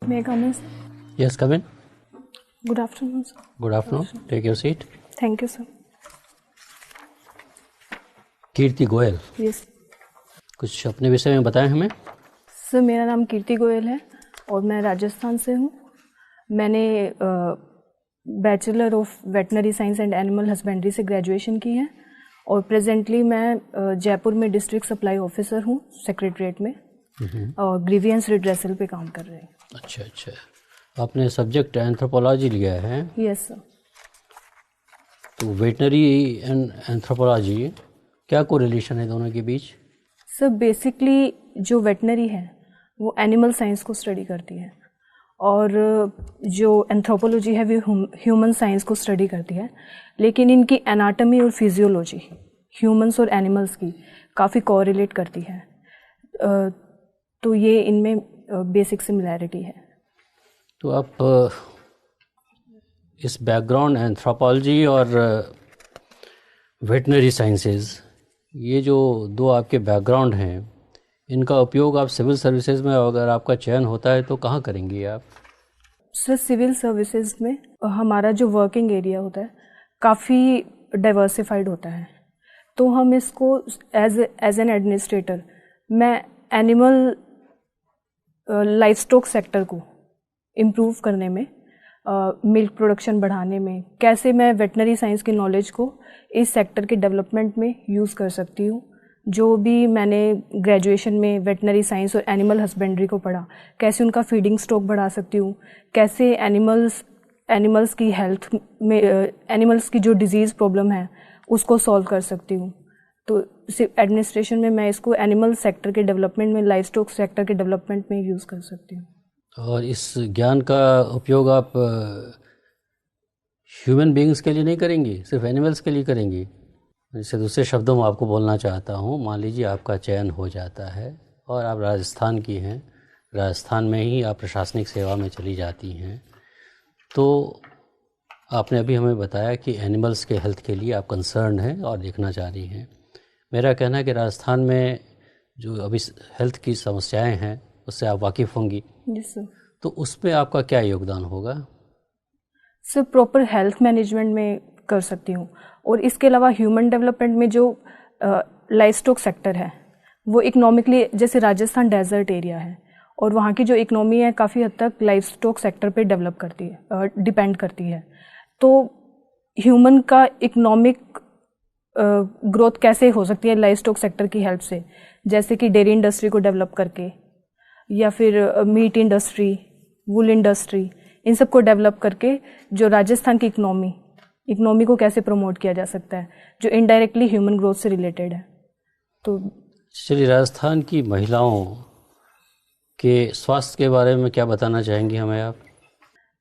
May I come in? Yes, come in. Good afternoon, sir. Good afternoon. Take your seat. Thank you, sir. Kirti Goyal, Yes. कुछ अपने विषय में बताएं हमें। Sir, मेरा नाम कीर्ति गोयल है और मैं राजस्थान से हूँ। मैंने bachelor of veterinary science and animal husbandry से ग्रेजुएशन की है और प्रेजेंटली मैं जयपुर में डिस्ट्रिक्ट सप्लाई ऑफिसर हूँ सेक्रेटरीट में और ग्रीवियंस रिड्रेसल पे काम कर रहे हैं। अच्छा अच्छा, आपने सब्जेक्ट एंथ्रोपोलॉजी लिया है? Yes sir. तो वेटनरी एंड एंथ्रोपोलॉजी क्या कोरिलेशन है दोनों के बीच? सर, बेसिकली जो वेटनरी है वो एनिमल साइंस को स्टडी करती है और जो एंथ्रोपोलॉजी है वो ह्यूमन साइंस को स्टडी करती है, लेकिन इनकी एनाटॉमी और फिजियोलॉजी ह्यूमंस और एनिमल्स की काफ़ी कोरिलेट करती है। तो ये इनमें बेसिक सिमिलैरिटी है। तो आप इस बैकग्राउंड एंथ्रोपोलॉजी और वेटनरी साइंसेज, ये जो दो आपके बैकग्राउंड हैं, इनका उपयोग आप सिविल सर्विसेज में अगर आपका चयन होता है तो कहाँ करेंगी आप? सर, सिविल सर्विसेज में हमारा जो वर्किंग एरिया होता है काफ़ी डाइवर्सिफाइड होता है, तो हम इसको एज एन एडमिनिस्ट्रेटर मैं एनिमल लाइफ स्टॉक सेक्टर को इम्प्रूव करने में, मिल्क प्रोडक्शन बढ़ाने में, कैसे मैं वेटनरी साइंस की नॉलेज को इस सेक्टर के डेवलपमेंट में यूज़ कर सकती हूँ। जो भी मैंने ग्रेजुएशन में वेटनरी साइंस और एनिमल हस्बेंड्री को पढ़ा, कैसे उनका फीडिंग स्टॉक बढ़ा सकती हूँ, कैसे एनिमल्स की हेल्थ में एनिमल्स की जो डिजीज़ प्रॉब्लम है उसको सॉल्व कर सकती हूँ। तो एडमिनिस्ट्रेशन में मैं इसको एनिमल सेक्टर के डेवलपमेंट में, लाइफ स्टॉक सेक्टर के डेवलपमेंट में यूज़ कर सकती हूँ। और इस ज्ञान का उपयोग आप ह्यूमन बीइंग्स के लिए नहीं करेंगी, सिर्फ एनिमल्स के लिए करेंगी? जैसे दूसरे शब्दों में आपको बोलना चाहता हूँ, मान लीजिए आपका चयन हो जाता है और आप राजस्थान की हैं, राजस्थान में ही आप प्रशासनिक सेवा में चली जाती हैं, तो आपने अभी हमें बताया कि एनिमल्स के हेल्थ के लिए आप कंसर्न हैं और देखना चाह रही हैं। मेरा कहना है कि राजस्थान में जो अभी हेल्थ की समस्याएं हैं उससे आप वाकिफ़ होंगी। Yes sir. तो उसमें आपका क्या योगदान होगा? सर, प्रॉपर हेल्थ मैनेजमेंट में कर सकती हूँ और इसके अलावा ह्यूमन डेवलपमेंट में जो लाइफ स्टॉक सेक्टर है वो इकोनॉमिकली, जैसे राजस्थान डेजर्ट एरिया है और वहाँ की जो इकोनॉमी है काफ़ी हद तक लाइफ स्टॉक सेक्टर पे डेवलप करती है, डिपेंड करती है। तो ह्यूमन का इकोनॉमिक ग्रोथ कैसे हो सकती है लाइफ स्टॉक सेक्टर की हेल्प से, जैसे कि डेयरी इंडस्ट्री को डेवलप करके या फिर मीट इंडस्ट्री, वूल इंडस्ट्री, इन सब को डेवलप करके जो राजस्थान की इकोनॉमी को कैसे प्रमोट किया जा सकता है, जो इनडायरेक्टली ह्यूमन ग्रोथ से रिलेटेड है। तो चलिए, राजस्थान की महिलाओं के स्वास्थ्य के बारे में क्या बताना चाहेंगी हमें आप?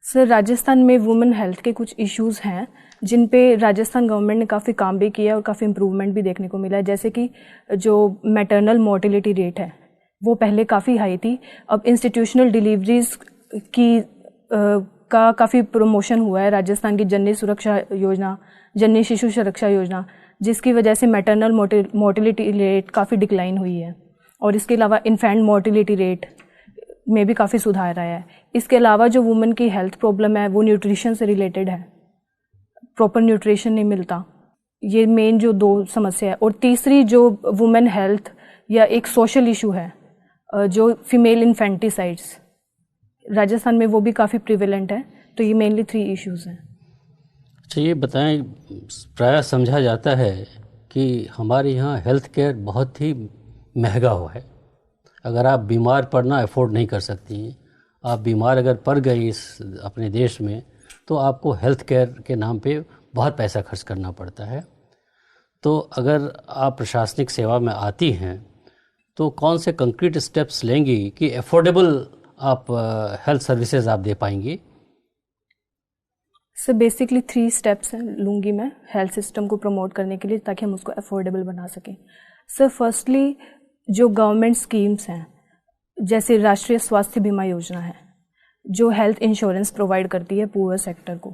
सर, राजस्थान में वुमेन हेल्थ के कुछ इश्यूज़ हैं जिन पे राजस्थान गवर्नमेंट ने काफ़ी काम भी किया और काफ़ी इम्प्रूवमेंट भी देखने को मिला है। जैसे कि जो मैटरनल मोर्टिलिटी रेट है वो पहले काफ़ी हाई थी, अब इंस्टीट्यूशनल डिलीवरीज की का काफ़ी प्रमोशन हुआ है। राजस्थान की जननी सुरक्षा योजना, जननी शिशु सुरक्षा योजना, जिसकी वजह से मैटरनल मोर्टिलिटी रेट काफ़ी डिक्लाइन हुई है और इसके अलावा इन्फेंट मोर्टिलिटी रेट में भी काफ़ी सुधार आया है। इसके अलावा जो वुमेन की हेल्थ प्रॉब्लम है वो न्यूट्रिशन से रिलेटेड है, प्रॉपर न्यूट्रिशन नहीं मिलता, ये मेन जो दो समस्या है। और तीसरी जो वुमेन हेल्थ या एक सोशल इशू है, जो फीमेल इन्फेंटिसाइड्स, राजस्थान में वो भी काफ़ी प्रिवेलेंट है। तो ये मेनली 3 इश्यूज़ हैं। अच्छा, ये बताएं, प्रायः समझा जाता है कि हमारे यहाँ हेल्थ केयर बहुत ही महंगा हुआ है। अगर आप बीमार पड़ना अफोर्ड नहीं कर सकती, आप बीमार अगर पड़ गई इस अपने देश में, तो आपको हेल्थ केयर के नाम पे बहुत पैसा खर्च करना पड़ता है। तो अगर आप प्रशासनिक सेवा में आती हैं तो कौन से कंक्रीट स्टेप्स लेंगी कि अफोर्डेबल आप हेल्थ सर्विसेज आप दे पाएंगी? सर, बेसिकली 3 स्टेप्स लूँगी मैं हेल्थ सिस्टम को प्रमोट करने के लिए, ताकि हम उसको अफोर्डेबल बना सकें। सर, फर्स्टली जो गवर्नमेंट स्कीम्स हैं, जैसे राष्ट्रीय स्वास्थ्य बीमा योजना है जो हेल्थ इंश्योरेंस प्रोवाइड करती है पुअर सेक्टर को,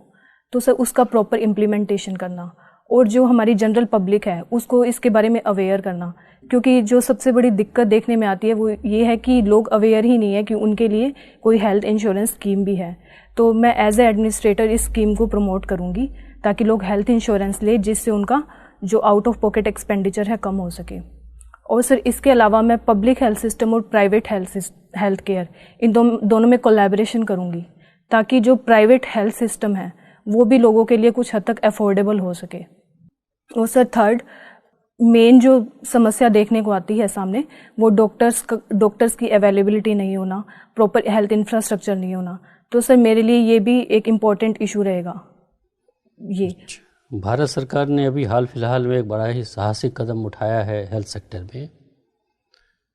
तो सर उसका प्रॉपर इम्प्लीमेंटेशन करना और जो हमारी जनरल पब्लिक है उसको इसके बारे में अवेयर करना, क्योंकि जो सबसे बड़ी दिक्कत देखने में आती है वो ये है कि लोग अवेयर ही नहीं है कि उनके लिए कोई हेल्थ इंश्योरेंस स्कीम भी है। तो मैं एज ए एडमिनिस्ट्रेटर इस स्कीम को प्रमोट करूँगी ताकि लोग हेल्थ इंश्योरेंस ले, जिससे उनका जो आउट ऑफ पॉकेट एक्सपेंडिचर है कम हो सके। और सर इसके अलावा मैं पब्लिक हेल्थ सिस्टम और प्राइवेट हेल्थ केयर इन दोनों में कोलैबोरेशन करूँगी ताकि जो प्राइवेट हेल्थ सिस्टम है वो भी लोगों के लिए कुछ हद तक अफोर्डेबल हो सके। और सर थर्ड मेन जो समस्या देखने को आती है सामने वो डॉक्टर्स की अवेलेबिलिटी नहीं होना, प्रॉपर हेल्थ इंफ्रास्ट्रक्चर नहीं होना। तो सर मेरे लिए ये भी एक इम्पॉर्टेंट इशू रहेगा। ये भारत सरकार ने अभी हाल फिलहाल में एक बड़ा ही साहसिक कदम उठाया है हेल्थ सेक्टर में,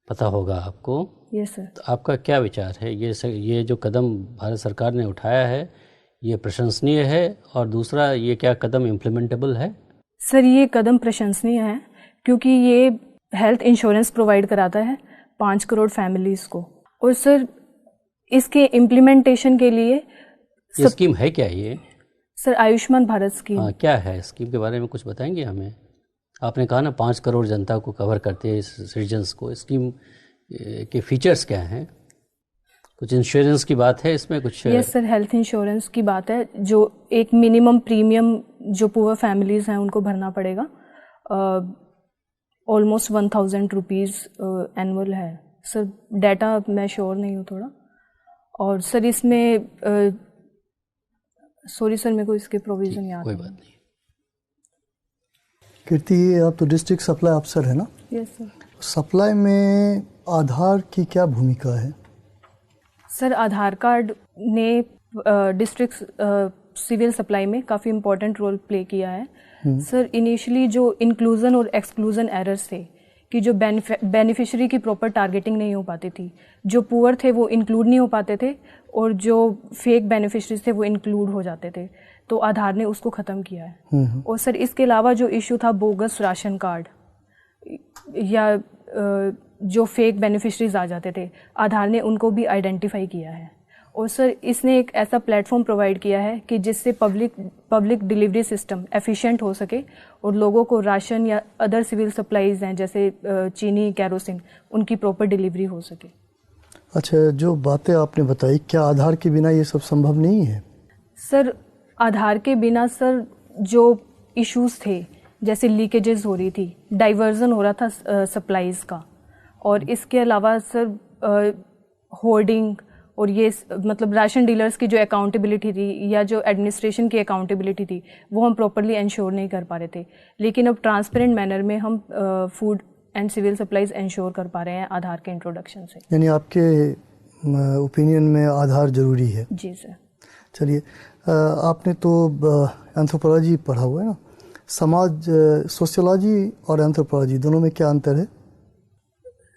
पता होगा आपको। Yes sir. तो आपका क्या विचार है, ये जो कदम भारत सरकार ने उठाया है ये प्रशंसनीय है, और दूसरा ये क्या कदम इम्प्लीमेंटेबल है? सर ये कदम प्रशंसनीय है क्योंकि ये हेल्थ इंश्योरेंस प्रोवाइड कराता है 5 करोड़ फैमिलीज़ को। और सर इसके इम्प्लीमेंटेशन के लिए ये स्कीम है क्या ये? Sir Ayushman Bharat scheme. हाँ, क्या है स्कीम के बारे में कुछ बताएंगे हमें? आपने कहा ना 5 करोड़ जनता को कवर करते हैं, इस सिटीजन्स को। स्कीम के फीचर्स क्या हैं? कुछ इंश्योरेंस की बात है इसमें कुछ? यस सर, हेल्थ इंश्योरेंस की बात है। जो एक मिनिमम प्रीमियम जो पुअर फैमिलीज़ हैं उनको भरना पड़ेगा, ऑलमोस्ट 1000 रुपीज़ एनुअल है सर। डाटा मैं श्योर नहीं हूँ थोड़ा। और सर इसमें सॉरी सर मेरे को इसके प्रोविज़न याद कोई नहीं। बात नहीं। कीर्ति, आप तो डिस्ट्रिक्ट सप्लाई अफसर है ना? Yes sir. सप्लाई में आधार की क्या भूमिका है? सर आधार कार्ड ने डिस्ट्रिक्ट सिविल सप्लाई में काफ़ी इम्पोर्टेंट रोल प्ले किया है। सर इनिशियली जो इंक्लूज़न और एक्सक्लूज़न एरर्स थे कि जो बेनिफिशियरी की प्रॉपर टारगेटिंग नहीं हो पाती थी, जो पुअर थे वो इंक्लूड नहीं हो पाते थे और जो फेक बेनिफिशरीज थे वो इंक्लूड हो जाते थे, तो आधार ने उसको ख़त्म किया है। और सर इसके अलावा जो इशू था बोगस राशन कार्ड या जो फेक बेनिफिशरीज आ जाते थे, आधार ने उनको भी आइडेंटिफाई किया है। और सर इसने एक ऐसा प्लेटफॉर्म प्रोवाइड किया है कि जिससे पब्लिक डिलीवरी सिस्टम एफिशिएंट हो सके और लोगों को राशन या अदर सिविल सप्लाईज हैं जैसे चीनी, कैरोसिन, उनकी प्रॉपर डिलीवरी हो सके। अच्छा, जो बातें आपने बताई, क्या आधार के बिना ये सब संभव नहीं है? सर आधार के बिना सर जो इश्यूज थे जैसे लीकेजेस हो रही थी, डाइवर्जन हो रहा था सप्लाईज का, और इसके अलावा सर होर्डिंग और ये मतलब राशन डीलर्स की जो अकाउंटेबिलिटी थी या जो एडमिनिस्ट्रेशन की अकाउंटेबिलिटी थी वो हम प्रॉपरली इंश्योर नहीं कर पा रहे थे। लेकिन अब ट्रांसपेरेंट मैनर में हम food and civil supplies ensure कर पा रहे हैं आधार के इंट्रोडक्शन से। यानी आपके ओपिनियन में आधार जरूरी है? जी सर। चलिए, आपने तो एंथ्रोपोलॉजी पढ़ा हुआ है ना? सोशियोलॉजी और एंथ्रोपोलॉजी दोनों में क्या अंतर है?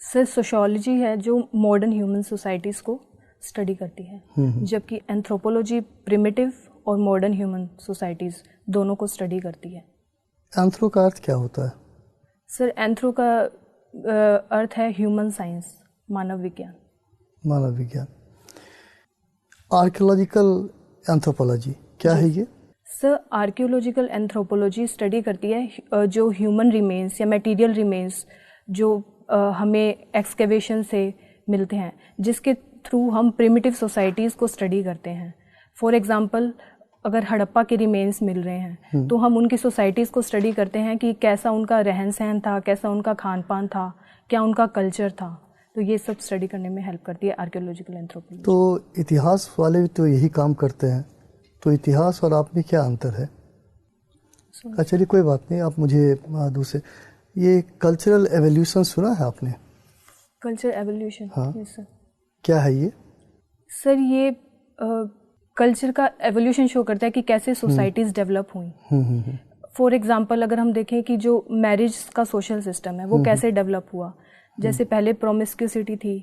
सर सोशियोलॉजी है जो मॉडर्न ह्यूमन सोसाइटीज़ को स्टडी करती है, जबकि एंथ्रोपोलॉजी प्रिमिटिव और मॉडर्न ह्यूमन सोसाइटीज़ दोनों को स्टडी करती है। एंथ्रो का अर्थ क्या होता है? सर एंथ्रो का अर्थ है ह्यूमन साइंस, मानव विज्ञान। मानव विज्ञान। आर्कियोलॉजिकल एंथ्रोपोलॉजी क्या है ये? सर आर्कियोलॉजिकल एंथ्रोपोलॉजी स्टडी करती है जो ह्यूमन रिमेन्स या मटेरियल रिमेन्स जो हमें एक्सकेवेशन से मिलते हैं, जिसके थ्रू हम प्रिमिटिव सोसाइटीज़ को स्टडी करते हैं। फॉर एग्जांपल, अगर हड़प्पा के रिमेन्स मिल रहे हैं तो हम उनकी सोसाइटीज़ को स्टडी करते हैं कि कैसा उनका रहन सहन था, कैसा उनका खान पान था, क्या उनका कल्चर था। तो ये सब स्टडी करने में हेल्प करती है आर्कियोलॉजिकल एंथ्रोपोलॉजी। तो इतिहास वाले भी तो यही काम करते हैं, तो इतिहास और आप में क्या अंतर है? चलिए कोई बात नहीं, आप मुझे दूसरे ये कल्चरल एवोल्यूशन सुना है आपने? Culture evolution? हाँ। Yes sir. क्या है ये? सर ये कल्चर का एवोल्यूशन शो करता है कि कैसे सोसाइटीज़ डेवलप हुई। फॉर एग्जांपल अगर हम देखें कि जो मैरिज का सोशल सिस्टम है वो कैसे डेवलप हुआ, जैसे पहले प्रोमिस्क्यूसिटी थी।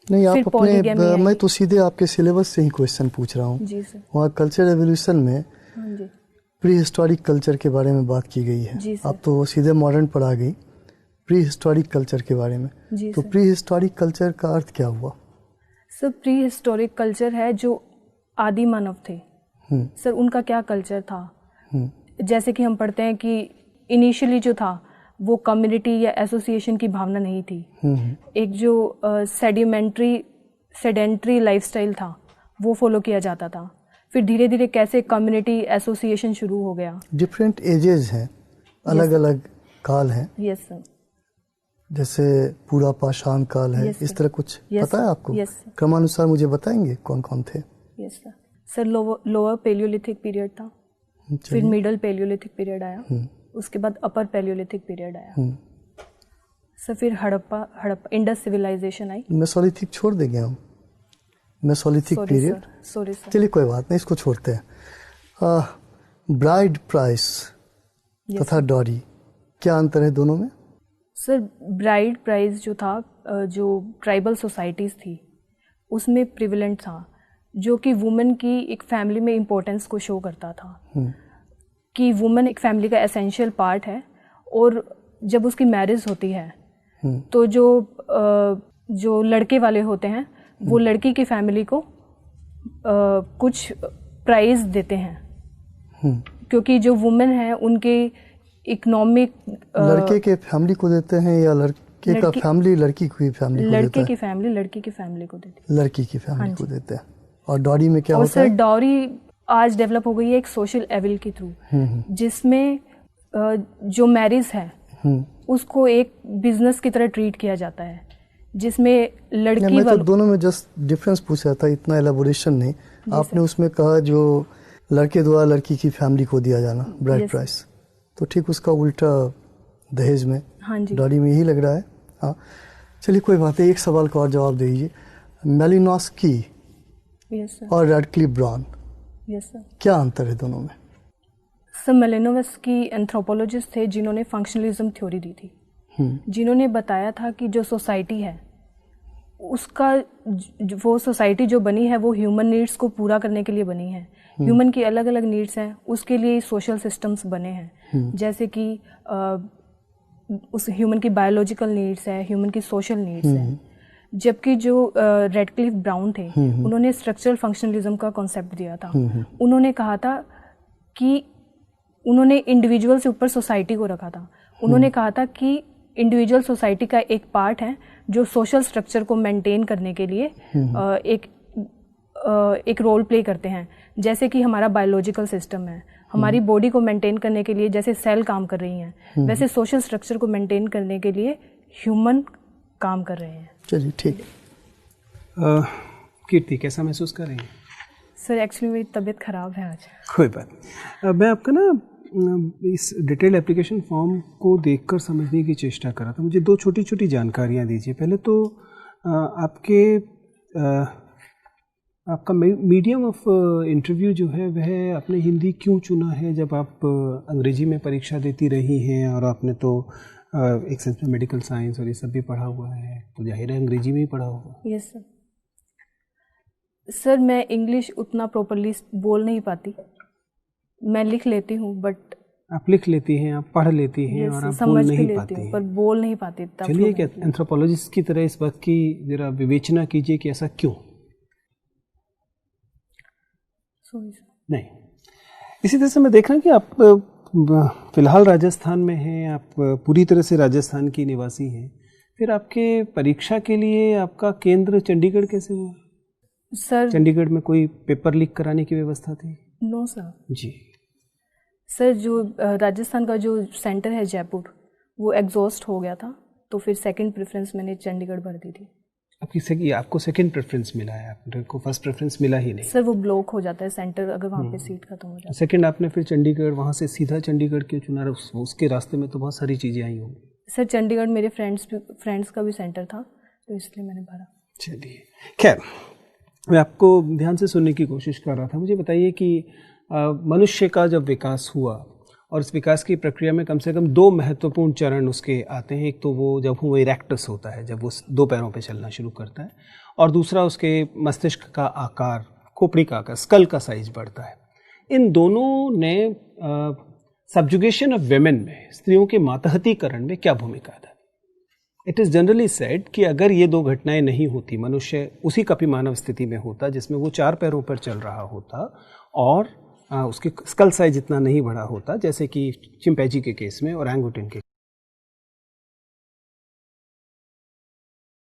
नहीं, फिर आप अपने मैं तो सीधे आपके सिलेबस से ही क्वेश्चन पूछ रहा हूँ। जी सर। वहाँ कल्चर एवोल्यूशन में हाँ जी, प्री हिस्टोरिक कल्चर के बारे में बात की गई है। जी सर। आप तो सीधे मॉडर्न पर आ गई, प्री हिस्टोरिक कल्चर के बारे में। जी तो सर। प्री हिस्टोरिक कल्चर का अर्थ क्या हुआ? सर प्री हिस्टोरिक कल्चर है जो आदि मानव थे, सर उनका क्या कल्चर था। जैसे कि हम पढ़ते हैं कि इनिशियली जो था वो कम्युनिटी या एसोसिएशन की भावना नहीं थी। एक जो सेडेंट्री लाइफस्टाइल था वो फॉलो किया जाता था। फिर धीरे धीरे कैसे कम्युनिटी एसोसिएशन शुरू हो गया। डिफरेंट एजेस हैं, अलग अलग काल हैं। Yes sir. जैसे पूरा पाषाण काल है, इस तरह कुछ पता है आपको? क्रमानुसार मुझे बताएंगे कौन कौन थे? Yes sir. Sir lower paleolithic period था, फिर मिडल पेलियोलिथिक पीरियड आया, उसके बाद अपर पेलियोलिथिक पीरियड आया सर, फिर हड़प्पा इंडस सिविलाइजेशन आई। मेसोलिथिक छोड़ देंगे हम, मेसोलिथिक पीरियड। Sorry sir. चलिए कोई बात नहीं, इसको छोड़ते हैं। ब्राइड प्राइस तथा डॉरी, क्या अंतर है दोनों में? सर ब्राइड प्राइस जो था, जो ट्राइबल सोसाइटीज़ थी उसमें प्रिविलेंट था, जो कि वुमेन की एक फैमिली में इम्पोर्टेंस को शो करता था कि वुमेन एक फैमिली का एसेंशियल पार्ट है, और जब उसकी मैरिज होती है तो जो लड़के वाले होते हैं वो लड़की की फैमिली को कुछ प्राइज देते हैं, क्योंकि जो वुमेन है उनके इकोनॉमिक लड़के के फैमिली को देते हैं या लड़के का फैमिली लड़की की फैमिली को देता है? लड़के की फैमिली लड़की की फैमिली को देती है। लड़की की फैमिली को देते हैं। और डॉरी में क्या होता है? और सर डॉरी आज डेवलप हो गई है एक सोशल एविल के थ्रू, जिसमें जो मैरिज है उसको एक बिजनेस की तरह ट्रीट किया जाता है, जिसमें लड़की मैं तो दोनों में जस्ट डिफरेंस पूछा था, इतना एलाबोरेशन नहीं। आपने उसमें कहा जो लड़के द्वारा लड़की की फैमिली को दिया जाना ब्राइड प्राइस, तो ठीक उसका उल्टा दहेज में, डॉरी में यही लग रहा है। हाँ चलिए कोई बात है, एक सवाल का और जवाब दे दीजिए। मेलिनोस्की और रेडक्लिफ ब्राउन, क्या अंतर है दोनों में? सर मेलिनोस्की एंथ्रोपोलॉजिस्ट थे जिन्होंने फंक्शनलिज्म थ्योरी दी थी, जिन्होंने बताया था कि जो सोसाइटी है उसका वो सोसाइटी जो बनी है वो ह्यूमन नीड्स को पूरा करने के लिए बनी है। ह्यूमन की अलग अलग नीड्स हैं, उसके लिए सोशल सिस्टम्स बने हैं, जैसे कि उस ह्यूमन की बायोलॉजिकल नीड्स है, ह्यूमन की सोशल नीड्स है। जबकि जो रेडक्लिफ ब्राउन थे उन्होंने स्ट्रक्चरल फंक्शनलिज्म का कॉन्सेप्ट दिया था। उन्होंने कहा था कि उन्होंने इंडिविजुअल से ऊपर सोसाइटी को रखा था। उन्होंने कहा था कि इंडिविजुअल सोसाइटी का एक पार्ट है जो सोशल स्ट्रक्चर को मेंटेन करने के लिए एक रोल प्ले करते हैं। जैसे कि हमारा बायोलॉजिकल सिस्टम है, हमारी बॉडी को मेंटेन करने के लिए जैसे सेल काम कर रही हैं, वैसे सोशल स्ट्रक्चर को मेंटेन करने के लिए ह्यूमन काम कर रहे हैं। चलिए ठीक है। कीर्ति कैसा महसूस कर रही हैं? सर एक्चुअली मेरी तबीयत ख़राब है आज। कोई बात नहीं। मैं आपका ना इस डिटेल एप्लीकेशन फॉर्म को देखकर समझने की चेष्टा कर रहा था। मुझे दो छोटी छोटी जानकारियां दीजिए। पहले तो आपका मीडियम ऑफ इंटरव्यू जो है वह आपने हिंदी क्यों चुना है, जब आप अंग्रेजी में परीक्षा देती रही हैं और आपने तो एक सेंस में मेडिकल साइंस और ये सब भी पढ़ा हुआ है, तो जाहिर है अंग्रेजी में ही पढ़ा होगा। Yes sir. सर मैं इंग्लिश उतना प्रॉपरली बोल नहीं पाती, मैं लिख लेती हूँ, बट आप लिख लेती हैं, आप पढ़ लेती हैं और आप बोल नहीं पाती हैं, पर बोल नहीं पाती। चलिए क्या एंथ्रोपोलॉजिस्ट की तरह इस बात की जरा विवेचना कीजिए कि ऐसा क्यों? नहीं, इसी तरह से मैं देख रहा हूँ कि आप फिलहाल राजस्थान में हैं, आप पूरी तरह से राजस्थान की निवासी हैं, फिर आपके परीक्षा के लिए आपका केंद्र चंडीगढ़ कैसे हुआ? सर चंडीगढ़ में कोई पेपर लीक कराने की व्यवस्था थी? No sir. जी सर जो राजस्थान का जो सेंटर है जयपुर, वो एग्जॉस्ट हो गया था, तो फिर सेकंड प्रेफरेंस मैंने चंडीगढ़ भर दी थी। आपको सेकंड प्रेफरेंस मिला है, आपको फर्स्ट प्रेफरेंस मिला ही नहीं? सर वो ब्लॉक हो जाता है सेंटर अगर वहाँ पे सीट खत्म हो जाती है। सेकंड आपने फिर चंडीगढ़, वहाँ से सीधा चंडीगढ़ क्यों चुना? उसके रास्ते में तो बहुत सारी चीज़ें आई होंगी। सर चंडीगढ़ मेरे फ्रेंड्स का भी सेंटर था, तो इसलिए मैंने भरा। चलिए खैर, मैं आपको ध्यान से सुनने की कोशिश कर रहा था। मुझे बताइए कि मनुष्य का जब विकास हुआ और इस विकास की प्रक्रिया में कम से कम दो महत्वपूर्ण चरण उसके आते हैं। एक तो वो जब वो इरेक्टस होता है, जब वो दो पैरों पे चलना शुरू करता है, और दूसरा उसके मस्तिष्क का आकार, खोपड़ी का आकार, स्कल का साइज बढ़ता है। इन दोनों ने सबजुगेशन ऑफ वेमेन में, स्त्रियों के मातहतीकरण में क्या भूमिका अदा? इट इज़ जनरली सेड कि अगर ये दो घटनाएं नहीं होती, मनुष्य उसी कपि मानव स्थिति में होता जिसमें वो चार पैरों पर चल रहा होता और उसकी स्कल साइज इतना नहीं बड़ा होता जैसे कि चिंपैंजी के केस में और ओरंगुटन के